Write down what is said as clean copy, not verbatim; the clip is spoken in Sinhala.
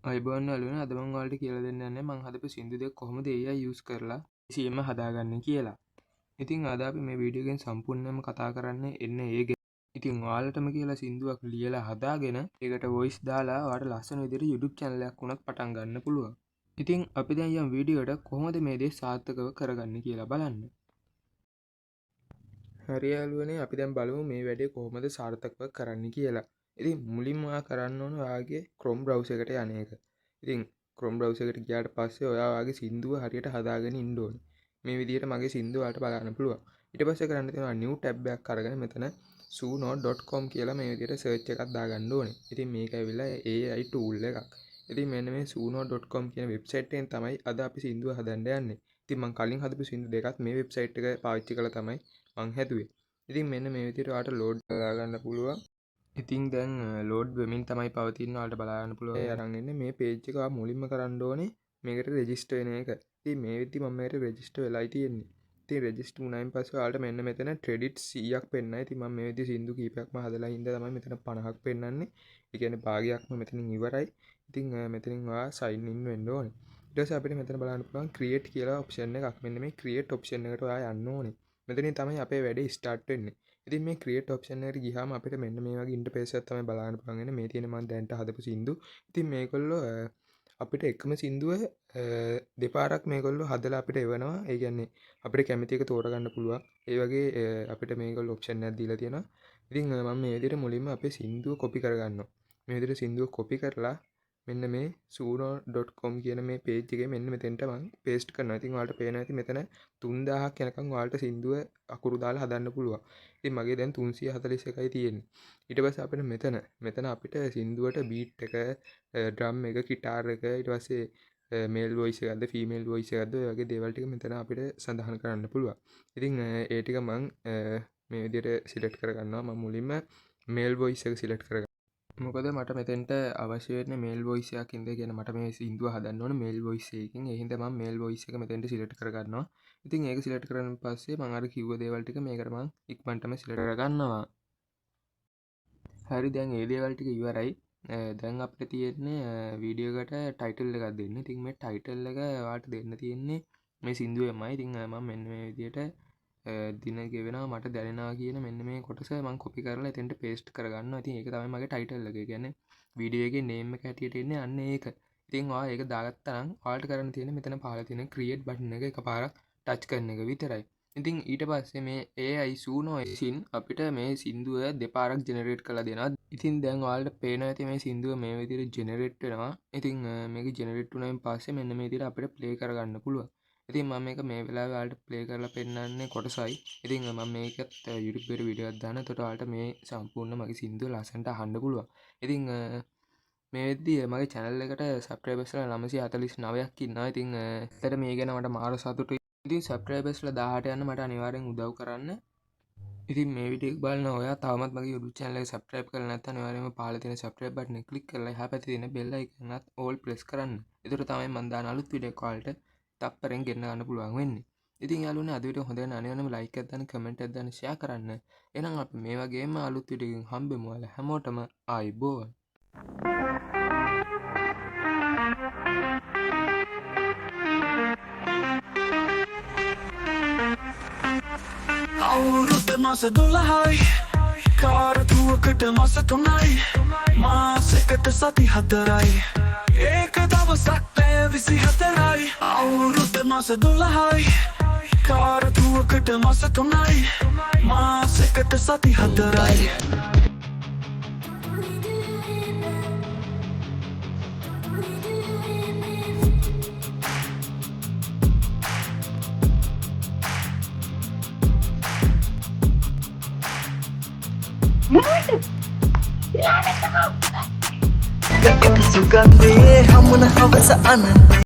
අයිබෝන් යාළුවනේ අද මම ඔයාලට කියලා දෙන්න යන්නේ මම හදපු සින්දු දෙක කොහොමද AI යූස් කරලා CM හදාගන්නේ කියලා. ඉතින් අද අපි මේ වීඩියෝ එකෙන් සම්පූර්ණයෙන්ම කතා කරන්නේ එන්නේ ඒ ගැන. ඉතින් ඔයාලටම කියලා සින්දුවක් ලියලා හදාගෙන ඒකට වොයිස් දාලා ඔයාලට ලස්සන විදිහට YouTube channel එකක් උනත් පටන් ගන්න පුළුවන්. ඉතින් අපි දැන් යම් වීඩියෝ එකට කොහොමද මේ දේ සාර්ථකව කරගන්නේ කියලා බලන්න. හරි යාළුවනේ අපි දැන් බලමු මේ වැඩේ කොහොමද සාර්ථකව කරන්න කියලා. ඉතින් මුලින්ම ඔයා කරන්න ඕන ඔයාගේ Chrome browser එකට යන එක. ඉතින් Chrome browser එකට ගියාට පස්සේ ඔයා ඔයාගේ සින්දුව හරියට හදාගෙන ඉන්න ඕනේ. මේ විදිහට මගේ සින්දුව ඔයාලට බලන්න පුළුවන්. ඊට පස්සේ කරන්න තියෙනවා new tab එකක් අරගෙන මෙතන suno.com කියලා මේ විදිහට search එකක් දාගන්න ඕනේ. ඉතින් මේක ඇවිල්ලා AI tool එකක්. ඉතින් මෙන්න මේ suno.com කියන වෙබ්සයිට් එකෙන් තමයි අද අපි සින්දුව හදන්න යන්නේ. ඉතින් මම කලින් හදපු සින්දු දෙකත් මේ වෙබ්සයිට් එක පාවිච්චි කරලා තමයි මං හැදුවේ. ඉතින් මෙන්න මේ විදිහට ඔයාලට ලෝඩ් කරලා ගන්න පුළුවන්. ඉතින් දැන් ලෝඩ් වෙමින් තමයි පවතින ඔයාලට බලා ගන්න පුළුවන්. ඒ අරන් ඉන්නේ මේ පේජ් එක ඔයා මුලින්ම කරන්න ඕනේ මේකට රෙජිස්ටර් වෙන එක. ඉතින් මේ විදිහට මම මේකට රෙජිස්ටර් වෙලායි තියෙන්නේ. ඉතින් රෙජිස්ටර් වුණායින් පස්සේ ඔයාලට මෙන්න මෙතන ක්‍රෙඩිට් 100ක් පෙන්නයි. ඉතින් මම මේ විදිහට සින්දු කීපයක්ම හදලා හින්දා තමයි මෙතන 50ක් පෙන්නන්නේ. ඒ කියන්නේ භාගයක්ම මෙතනින් ඉවරයි. ඉතින් මෙතනින් ඔයා සයින් ඉන් වෙන්න ඕනේ. ඊට පස්සේ අපිට මෙතන බලන්න පුළුවන් ක්‍රියේට් කියලා ඔප්ෂන් එකක්. මෙන්න මේ ක්‍රියේට් ඔප්ෂන් එකට ඔයා යන්න ඕනේ. මෙතනින් තමයි අපේ වැඩේ ස්ටාර්ට් වෙන්නේ. ඉතින් මේ ක්‍රියේට් ඔප්ෂන් එකට ගියාම අපිට මෙන්න මේ වගේ ඉන්ටර්ෆේස් එකක් තමයි බලන්න පුළුවන් වෙන්නේ. මේ තියෙන මම දැන්ට හදපු සින්දු. ඉතින් මේගොල්ලෝ අපිට එකම සින්දුව දෙපාරක් මේගොල්ලෝ හදලා අපිට එවනවා. ඒ කියන්නේ අපිට කැමති එක තෝරගන්න පුළුවන්. ඒ වගේ අපිට මේගොල්ලෝ ඔප්ෂන් එකක් දීලා තියෙනවා. ඉතින් මම මේ විදිහට මුලින්ම අපේ සින්දුව කොපි කරගන්නවා. මේ විදිහට සින්දුව කොපි කරලා මෙන්න මේ suno.com කියන මේ පේජ් එකේ මෙන්න මෙතෙන්ට මම පේස්ට් කරනවා. ඉතින් ඔයාලට පේනවා ඇති මෙතන 3000ක් යනකම් ඔයාලට සින්දුව අකුරු දාලා හදන්න පුළුවන්. ඉතින් මගේ දැන් 341යි තියෙන්නේ. ඊට පස්සේ අපිට මෙතන අපිට සින්දුවට බීට් එක, ඩ්‍රම් එක, ගිටාර් එක, ඊට පස්සේ මේල් වොයිස් එකක්ද, ෆීමේල් වොයිස් එකක්ද ඔය වගේ දේවල් ටික මෙතන අපිට සඳහන් කරන්න පුළුවන්. ඉතින් ඒ ටික මම මේ විදිහට සිලෙක්ට් කරගන්නවා. මම මුලින්ම මේල් වොයිස් එක සිලෙක්ට් කරගන්නවා. මොකද මට මෙතෙන්ට අවශ්‍ය වෙන්නේ මේල් වොයිස් එකක් ඉඳලා කියන මට මේ සින්දුව හදන්න ඕනේ මේල් වොයිස් එකකින්. ඒ හින්දා මම මේල් වොයිස් එක මෙතෙන්ට සිලෙක්ට් කරගන්නවා. ඉතින් ඒක සිලෙක්ට් කරන් පස්සේ මම අර කිව්ව දේවල් ටික මේකට මම ඉක්මනටම සිලෙක්ට් කරගන්නවා. හරි දැන් ඒ දේවල් ටික ඉවරයි. දැන් අපිට තියෙන්නේ වීඩියෝ එකට ටයිටල් එකක් දෙන්න. ඉතින් මේ ටයිටල් එක ඔයාලට දෙන්න තියෙන්නේ මේ සින්දුවෙමයි. ඉතින් මම මෙන්න මේ විදිහට දින ගෙවෙනවා මට දැනෙනවා කියන මෙන්න මේ කොටස මම කොපි කරලා එතෙන්ට පේස්ට් කරගන්නවා. ඉතින් ඒක තමයි මගේ ටයිටල් එක. ඒ කියන්නේ වීඩියෝ එකේ නේම් එක හැටියට එන්නේ අන්න ඒක. ඉතින් ඔයා ඒක දාගත්තා නම් ඔයාලට කරන්න තියෙන්නේ මෙතන පහළ තියෙන ක්‍රියේට් බටන් එක එකපාරක් ටච් කරන එක විතරයි. ඉතින් ඊට පස්සේ මේ AI Suno එසින් අපිට මේ සින්දුව දෙපාරක් ජෙනරේට් කරලා දෙනවා. ඉතින් දැන් ඔයාලට පේනවා ඇති මේ සින්දුව මේ විදිහට ජෙනරේට් වෙනවා. ඉතින් මේක ජෙනරේට් වුණායින් පස්සේ මෙන්න මේ විදිහට අපිට ප්ලේ කරගන්න පුළුවන්. ඉතින් මම මේක මේ වෙලාවේ ඔයාලට ප්ලේ කරලා පෙන්නන්නේ කොටසයි. ඉතින් මම මේකත් YouTube එකට වීඩියෝ එකක් දාන්න. එතකොට ඔයාලට මේ සම්පූර්ණ මගේ සින්දුව ලස්සනට අහන්න පුළුවන්. ඉතින් මේ වෙද්දී මගේ channel එකට subscribersලා 949ක් ඉන්නවා. ඉතින් ඇත්තට මේ ගැන මට මාර සතුටුයි. ඉතින් subscribersලා 18 යන්න මට අනිවාර්යෙන් උදව් කරන්න. ඉතින් මේ වීඩියෝ එක බලන ඔයා තවමත් මගේ YouTube channel එක subscribe කරලා නැත්නම් අනිවාර්යෙන්ම පහළ තියෙන subscribe button එක click කරලා එහා පැත්තේ තියෙන bell icon එකත් all press කරන්න. ඒතර තමයි මම දාන අලුත් වීඩියෝ එක ඔයාලට තප්පරෙන් ගෙන්න ගන්න පුළුවන් වෙන්නේ. ඉතින් යාළුවනේ අද වීඩියෝ හොඳ වෙන අනිවාර්යෙන්ම like එකක් දාන්න, comment එකක් දාන්න, share කරන්න. එහෙනම් අපි මේ වගේම අලුත් වීඩියෝ එකකින් හම්බෙමු. ඔයාලා හැමෝටම ආයිබෝවන්. අවුරුද්ද මාස 12යි කාරතුවකට මාස 3යි මාසෙකට සති 4යි ඒක දවසක් පැය 24යි අවුරුද්ද මාස 12යි කාරතුවකට මාස 3යි මාසෙකට සති 4යි Gak itu suka deh, kamu nak apa seanan